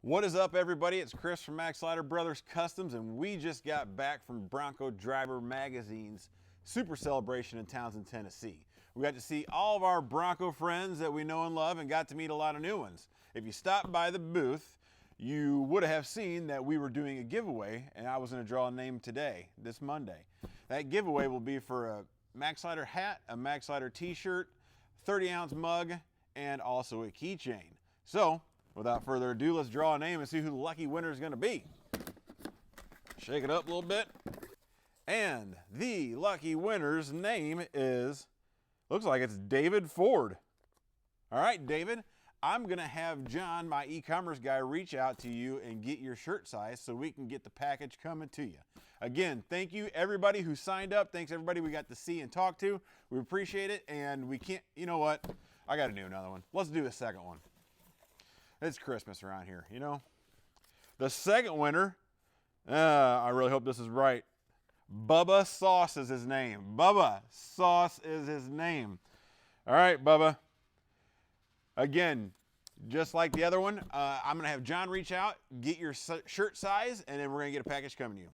What is up, everybody? It's Kris from Maxlider Brothers Customs, and we just got back from Bronco Driver Magazine's Super Celebration in Townsend, Tennessee. We got to see all of our Bronco friends that we know and love and got to meet a lot of new ones. If you stopped by the booth, you would have seen that we were doing a giveaway, and I was going to draw a name today, this Monday. That giveaway will be for a Maxlider hat, a Maxlider t-shirt, 30-ounce mug, and also a keychain. So, without further ado, let's draw a name and see who the lucky winner is going to be. Shake it up a little bit. And the lucky winner's name is, looks like it's David Ford. All right, David, I'm going to have John, my e-commerce guy, reach out to you and get your shirt size so we can get the package coming to you. Again, thank you everybody who signed up. Thanks everybody we got to see and talk to. We appreciate it, and we can't, you know what? I got to do another one. Let's do a second one. It's Christmas around here, you know. The second winner, I really hope this is right. Bubba Sauce is his name. Bubba Sauce is his name. All right, Bubba. Again, just like the other one, I'm going to have John reach out, get your shirt size, and then we're going to get a package coming to you.